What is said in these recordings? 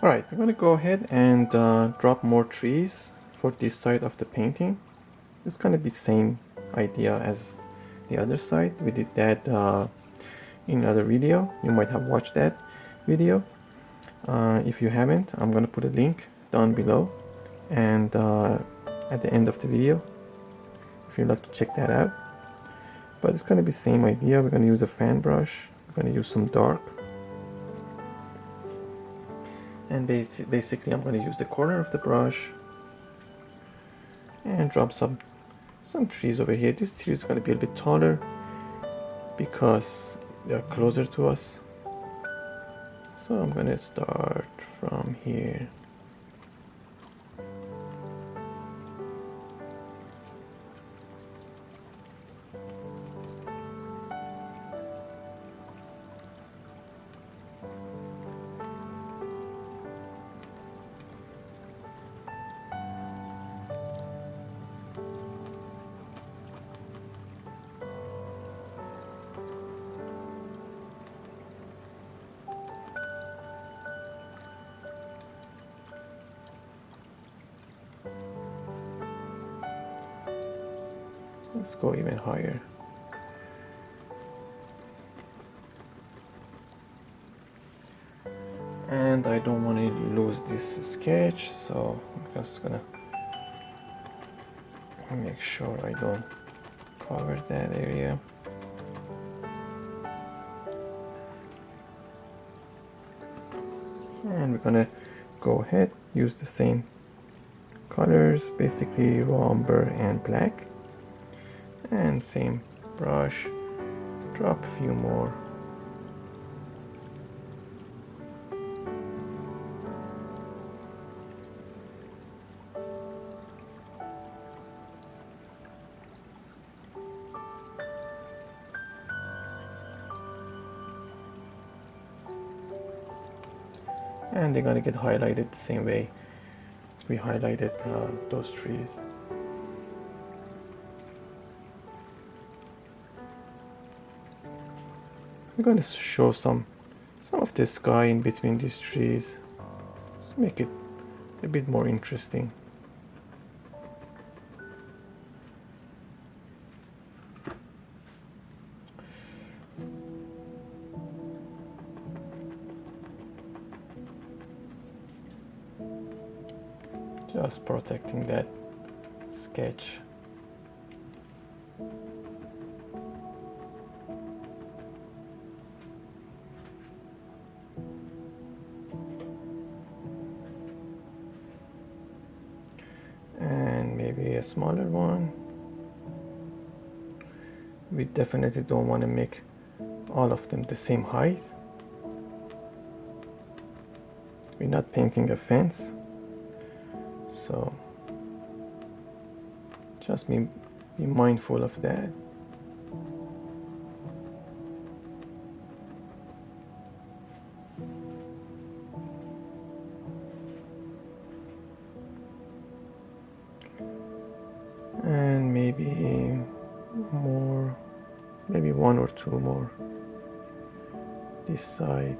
Alright, I'm gonna go ahead and drop more trees for this side of the painting. It's gonna be same idea as the other side. We did that in another video. You might have watched that video. If you haven't, I'm gonna put a link down below and at the end of the video if you'd like to check that out. But it's gonna be same idea. We're gonna use a fan brush. We're gonna use some dark. And basically I'm going to use the corner of the brush and drop some trees over here. This tree is going to be a bit taller because they're closer to us. So I'm going to start from here. Let's go even higher. And I don't want to lose this sketch, so I'm just gonna make sure I don't cover that area. And we're gonna go ahead, use the same colors, basically raw umber and black. And same brush, drop a few more. And they're gonna get highlighted the same way we highlighted those trees. I'm going to show some of the sky in between these trees. Let's make it a bit more interesting. Just protecting that sketch. And maybe a smaller one. We definitely don't want to make all of them the same height. We're not painting a fence, so just be mindful of that. And maybe more, maybe one or two more this side.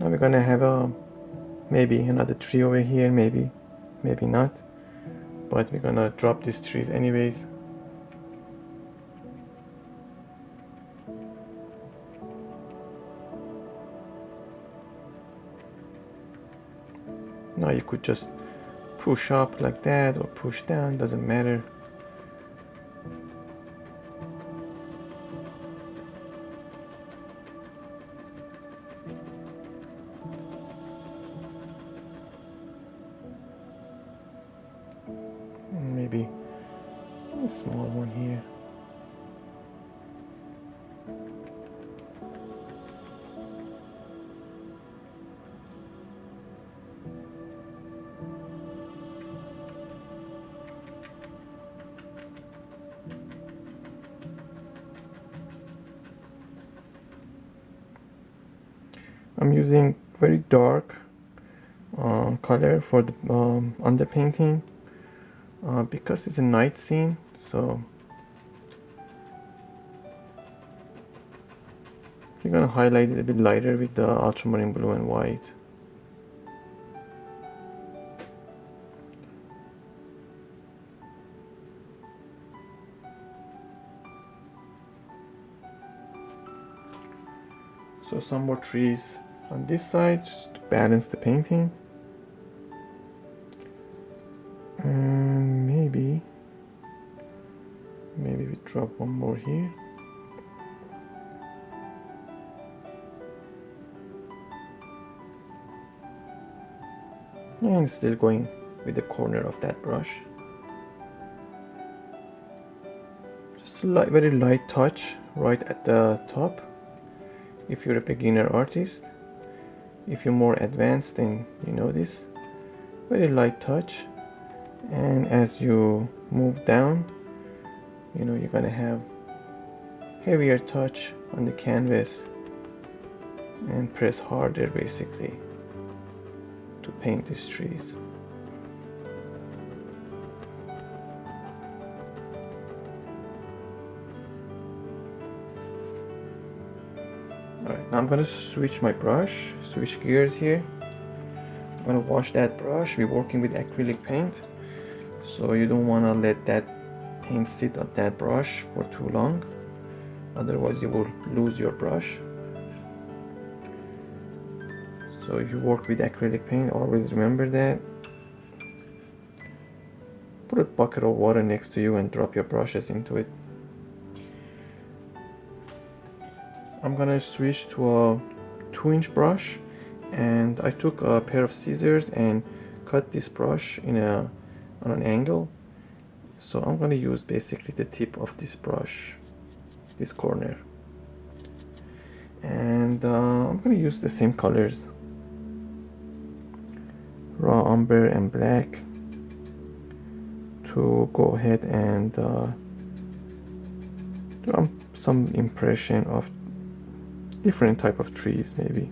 Now we're gonna have maybe another tree over here, maybe not, but we're gonna drop these trees anyways. Now you could just push up like that or push down, doesn't matter. Maybe a small one here. I'm using very dark color for the underpainting because it's a night scene, so You're gonna highlight it a bit lighter with the ultramarine blue and white. So some more trees on this side just to balance the painting. And maybe we drop one more here. And still going with the corner of that brush. Just a very light touch right at the top if you're a beginner artist. If you're more advanced, then you know this. Very light touch. And as you move down, you know, you're gonna have heavier touch on the canvas and press harder basically to paint these trees. Alright, now I'm gonna switch gears here. I'm gonna wash that brush. We're working with acrylic paint, so you don't wanna let that paint sit on that brush for too long, otherwise you will lose your brush. So if you work with acrylic paint, always remember that. Put a bucket of water next to you and drop your brushes into it. I'm gonna switch to a 2-inch brush, and I took a pair of scissors and cut this brush on an angle. So I'm gonna use basically the tip of this brush, this corner, and I'm gonna use the same colors, raw umber and black, to go ahead and do some impression of different type of trees maybe.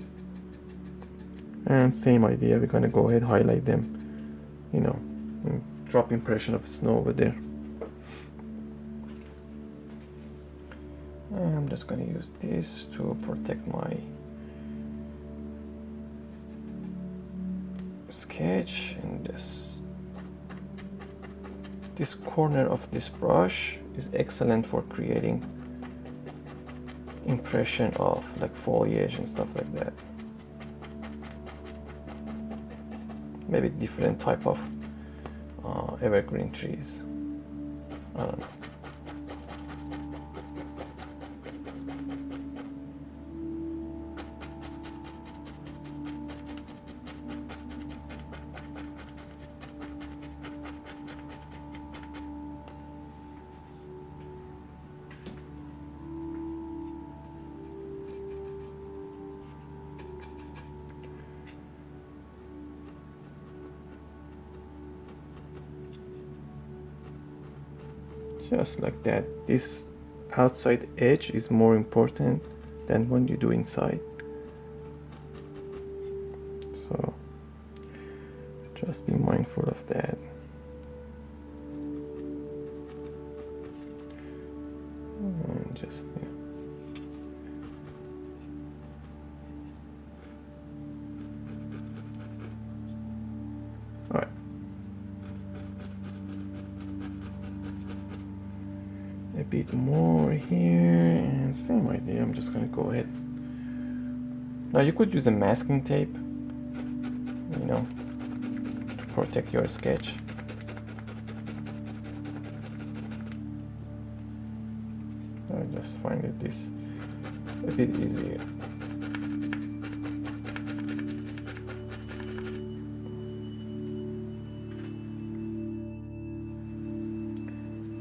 And same idea, we're gonna go ahead, highlight them, you know, and drop impression of snow over there. And I'm just gonna use this to protect my sketch. And this corner of this brush is excellent for creating impression of like foliage and stuff like that. Maybe different type of evergreen trees. I don't know. Just like that. This outside edge is more important than when you do inside. So just be mindful of that. And just all right. A bit more here, and same idea. I'm just gonna go ahead. Now you could use a masking tape, you know, to protect your sketch. I just find it this a bit easier.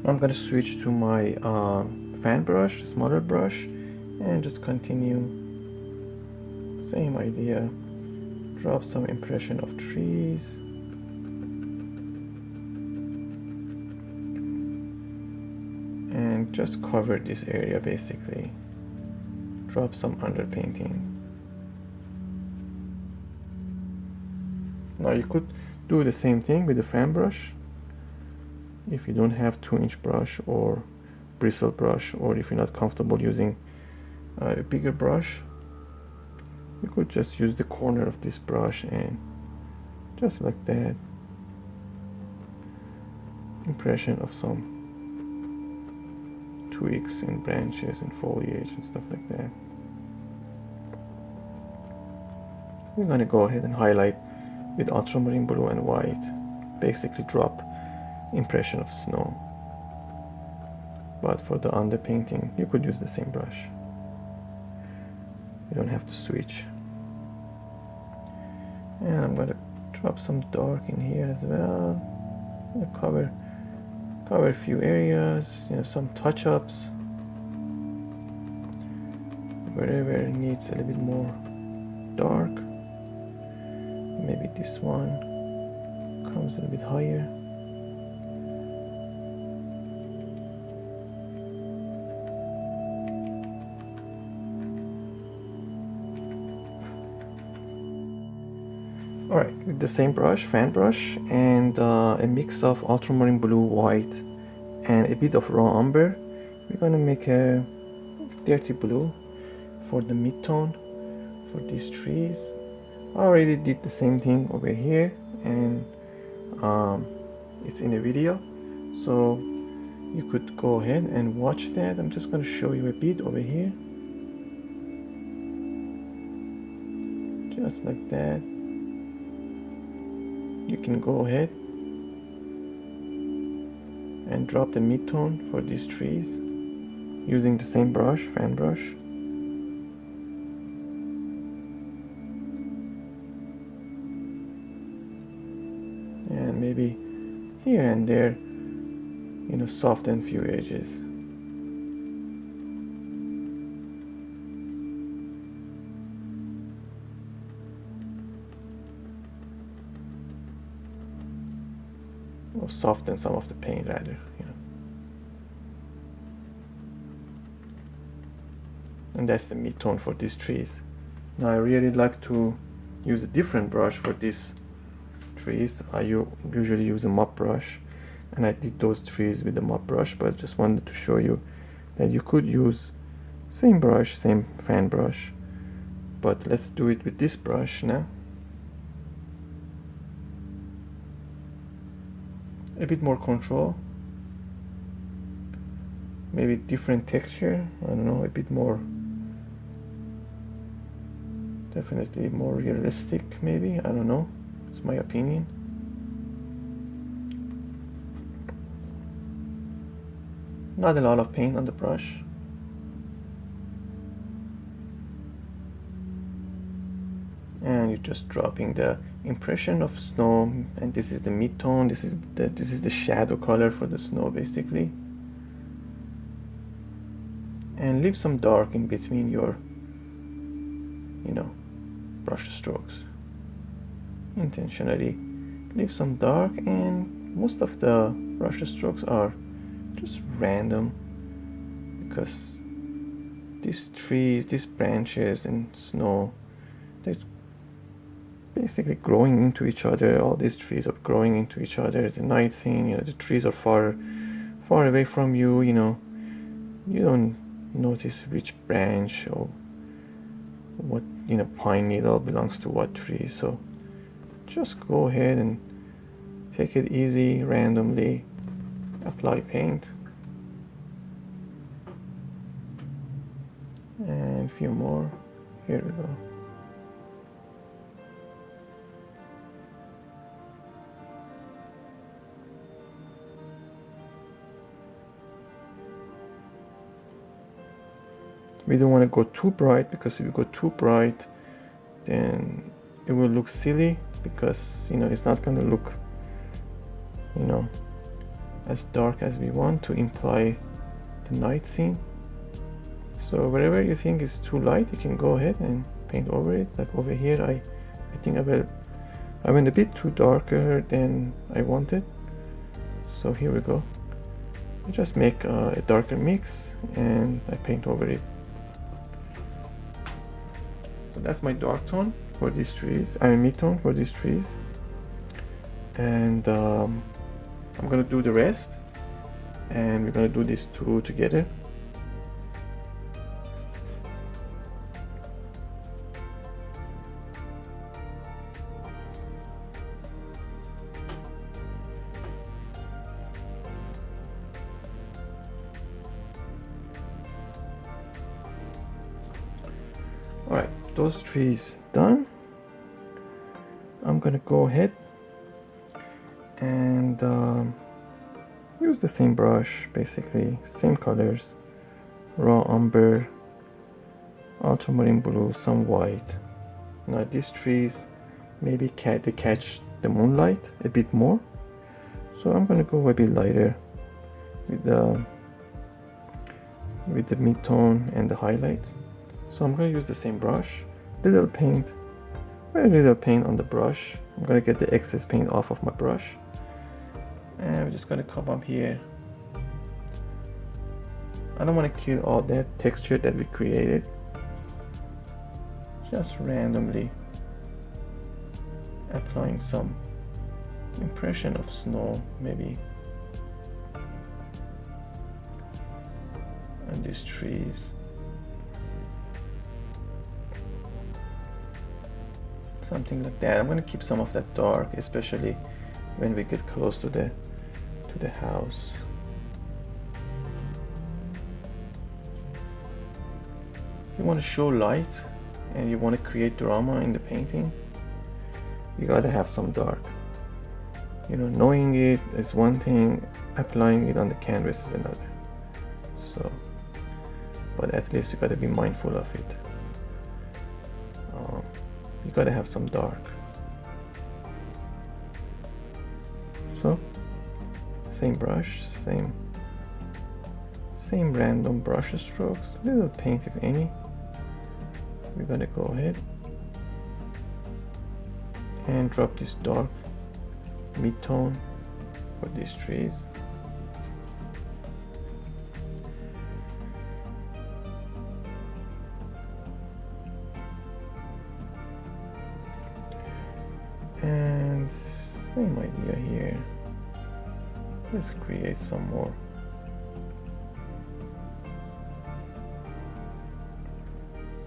I'm gonna switch to my fan brush, smaller brush, and just continue. Same idea. Drop some impression of trees. And just cover this area basically. Drop some underpainting. Now you could do the same thing with the fan brush. If you don't have 2-inch brush or bristle brush, or if you're not comfortable using a bigger brush, you could just use the corner of this brush and just like that, impression of some twigs and branches and foliage and stuff like that. We're gonna go ahead and highlight with ultramarine blue and white, basically drop impression of snow. But for the underpainting, you could use the same brush. You don't have to switch. And I'm gonna drop some dark in here as well. I'm gonna cover a few areas, some touch-ups. Wherever it needs a little bit more dark. Maybe this one comes a little bit higher. Alright, with the same brush, fan brush, and a mix of ultramarine blue, white, and a bit of raw umber, we're gonna make a dirty blue for the mid-tone for these trees. I already did the same thing over here, and it's in a video, so you could go ahead and watch that. I'm just gonna show you a bit over here, just like that. You can go ahead and drop the mid-tone for these trees using the same brush, fan brush. And maybe here and there, soften few edges. Or soften some of the paint rather, And that's the mid-tone for these trees. Now I really like to use a different brush for these trees. I usually use a mop brush, and I did those trees with the mop brush, but I just wanted to show you that you could use same brush, same fan brush, but let's do it with this brush now. A bit more control, maybe different texture, I don't know, a bit more, definitely more realistic maybe, I don't know, it's my opinion. Not a lot of paint on the brush. And you're just dropping the impression of snow, and this is the mid-tone, this is the shadow color for the snow basically. And leave some dark in between your brush strokes. Intentionally leave some dark, and most of the brush strokes are just random because these trees, these branches and snow, they're basically growing into each other. All these trees are growing into each other. It's a night scene, the trees are far away from you, you don't notice which branch or what pine needle belongs to what tree. So just go ahead and take it easy, randomly apply paint, and a few more. Here we go. We don't want to go too bright, because if you go too bright then it will look silly, because it's not going to look as dark as we want to imply the night scene. So wherever you think is too light, you can go ahead and paint over it. Like over here, I think I went a bit too darker than I wanted. So here we go. I just make a darker mix and I paint over it. So that's my dark tone for these trees. I mean mid-tone for these trees. And I'm gonna do the rest, and we're gonna do these two together. Alright, those trees done. I'm gonna go ahead and use the same brush, basically same colors, raw umber, ultramarine blue, some white. Now these trees maybe they catch the moonlight a bit more, so I'm gonna go a bit lighter with the mid-tone and the highlights. So I'm gonna use the same brush, little paint, very little paint on the brush. I'm gonna get the excess paint off of my brush, and I'm just gonna come up here. I don't want to kill all that texture that we created. Just randomly applying some impression of snow, maybe on these trees. Something like that. I'm going to keep some of that dark, especially when we get close to the house. You want to show light and you want to create drama in the painting, you gotta have some dark. You know, knowing it is one thing, applying it on the canvas is another. So, but at least you gotta be mindful of it. You gotta have some dark. So, same brush, same random brush strokes, little paint if any. We're gonna go ahead and drop this dark mid-tone for these trees. And same idea here. Let's create some more.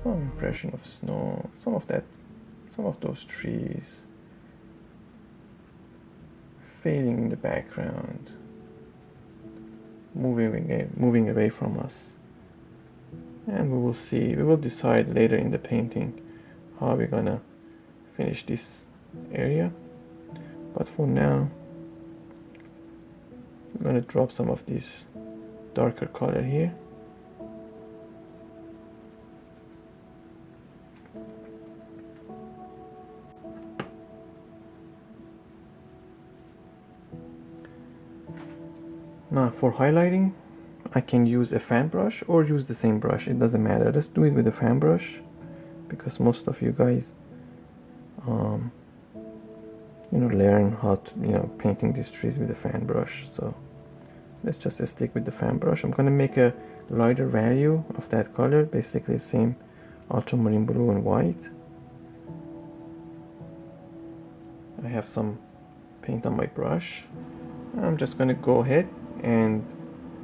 Some impression of snow, some of those trees fading in the background, moving away from us. And we will decide later in the painting how we're gonna finish this area. But for now, we're gonna drop some of this darker color here. Now for highlighting, I can use a fan brush or use the same brush, it doesn't matter. Let's do it with a fan brush because most of you guys learn how to painting these trees with a fan brush. So let's just stick with the fan brush. I'm gonna make a lighter value of that color, basically same ultramarine blue and white. I have some paint on my brush. I'm just gonna go ahead and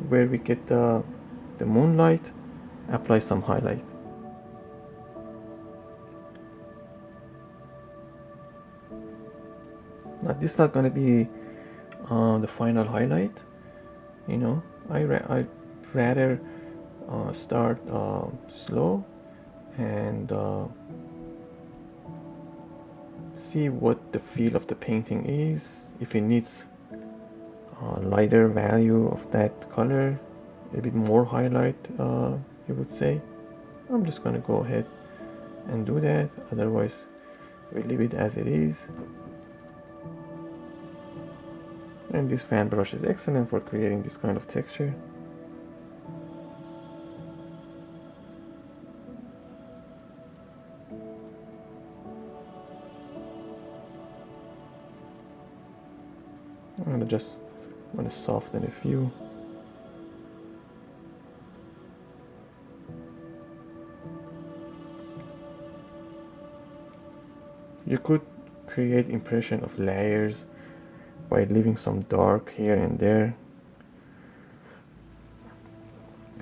where we get the moonlight, apply some highlight. Now this is not going to be the final highlight, I'd rather start slow and see what the feel of the painting is. If it needs lighter value of that color, a bit more highlight, you would say, I'm just gonna go ahead and do that. Otherwise we leave it as it is. And this fan brush is excellent for creating this kind of texture. I just want to soften a few. You could create impression of layers by leaving some dark here and there.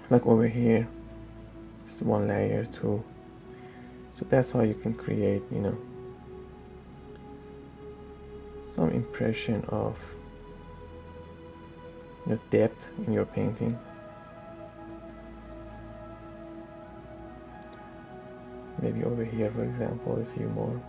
Like over here, it's one layer too. So that's how you can create, some impression of depth in your painting. Maybe over here, for example, a few more.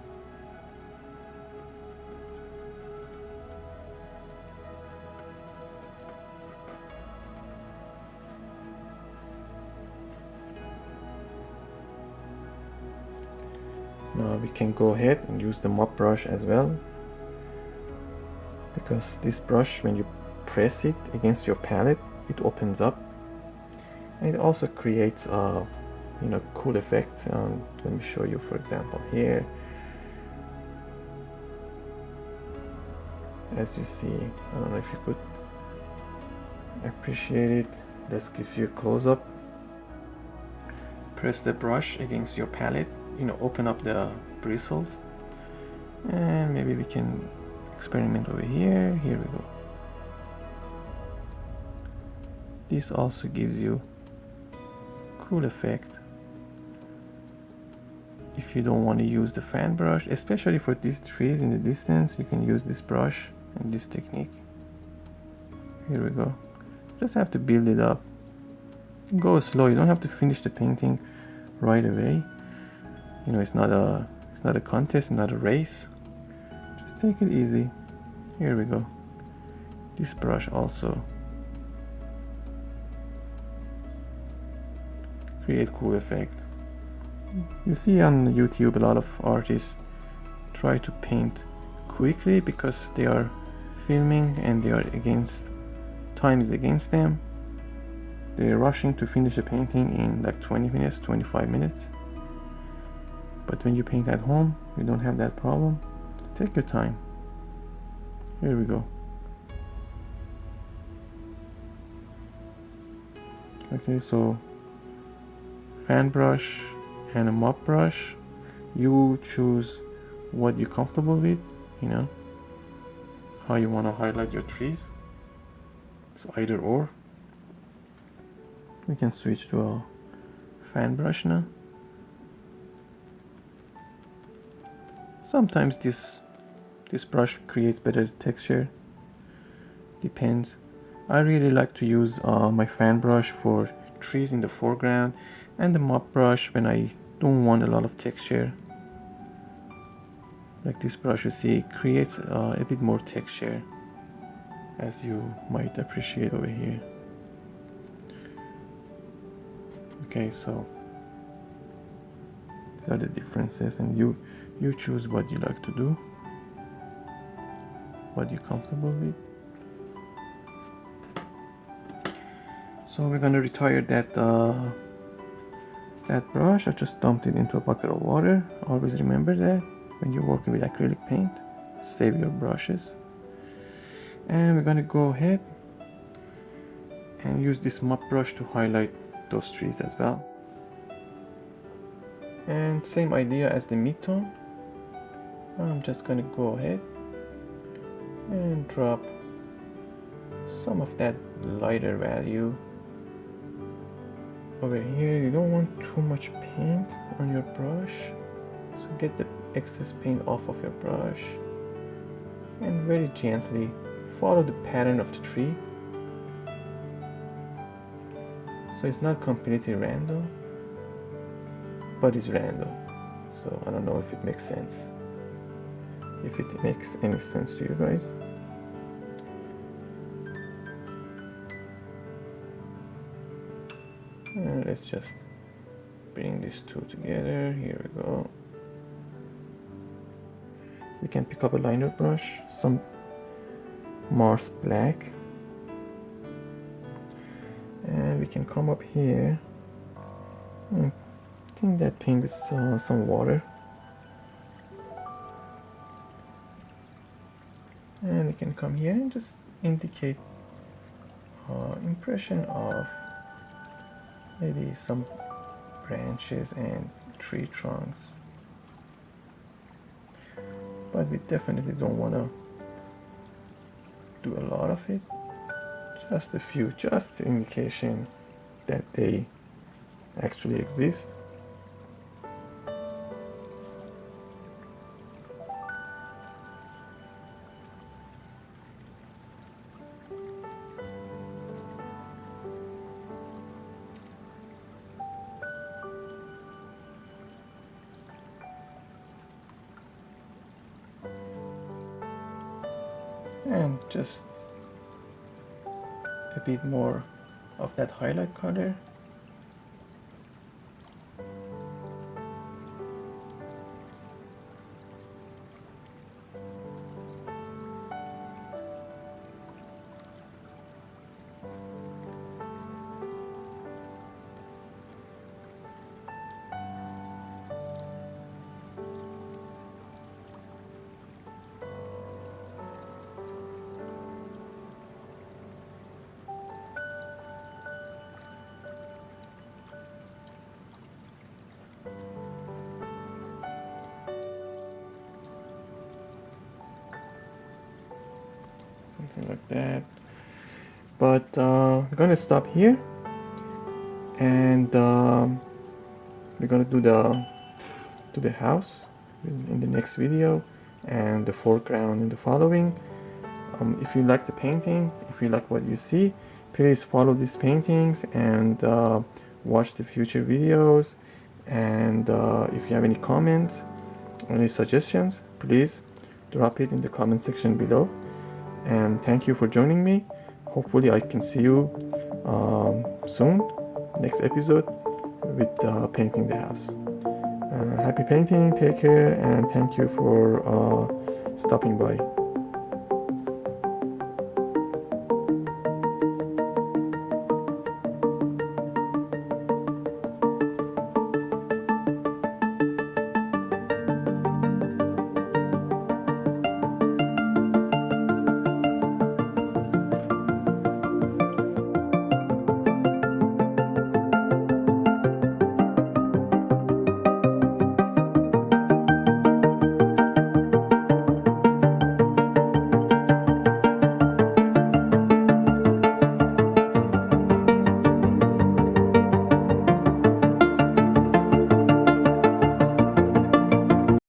Now we can go ahead and use the mop brush as well, because this brush, when you press it against your palette, it opens up, and it also creates a cool effect. Let me show you, for example, here. As you see, I don't know if you could appreciate it. Let's give you a close-up. Press the brush against your palette, open up the bristles, and maybe we can experiment over here. Here we go. This also gives you cool effect. If you don't want to use the fan brush, especially for these trees in the distance, you can use this brush and this technique. Here we go. Just have to build it up. Go slow. You don't have to finish the painting right away. It's not a contest, not a race. Just take it easy. Here we go. This brush also create cool effect. You see on YouTube a lot of artists try to paint quickly because they are filming and they are time is against them. They're rushing to finish a painting in like 20 minutes, 25 minutes. But when you paint at home, you don't have that problem. Take your time. Here we go. Okay, so fan brush and a mop brush. You choose what you're comfortable with, how you want to highlight your trees. It's either or. We can switch to a fan brush now. Sometimes this brush creates better texture. Depends. I really like to use my fan brush for trees in the foreground, and the mop brush when I don't want a lot of texture. Like this brush, you see, it creates a bit more texture, as you might appreciate over here. Okay, so these are the differences, and you choose what you like to do, what you're comfortable with. So we're gonna retire that brush. I just dumped it into a bucket of water. Always remember that when you're working with acrylic paint, save your brushes. And we're gonna go ahead and use this mop brush to highlight those trees as well. And same idea as the mid-tone. I'm just gonna go ahead and drop some of that lighter value over here. You don't want too much paint on your brush, so get the excess paint off of your brush and very gently follow the pattern of the tree. So it's not completely random, but it's random. So I don't know if it makes sense. If it makes any sense to you guys. And let's just bring these two together. Here we go. We can pick up a liner brush, some Mars black, and we can come up here and tint that paint with some water, and we can come here and just indicate impression of maybe some branches and tree trunks, but we definitely don't want to do a lot of it. Just a few, just indication that they actually exist. and just a bit more of that highlight color. Something like that. But we're gonna stop here, and we're gonna do the house in the next video, and the foreground in the following. If you like the painting, if you like what you see, please follow these paintings and watch the future videos. And if you have any comments or any suggestions, please drop it in the comment section below. And thank you for joining me. Hopefully I can see you soon, next episode, with painting the house. Happy painting, take care, and thank you for stopping by.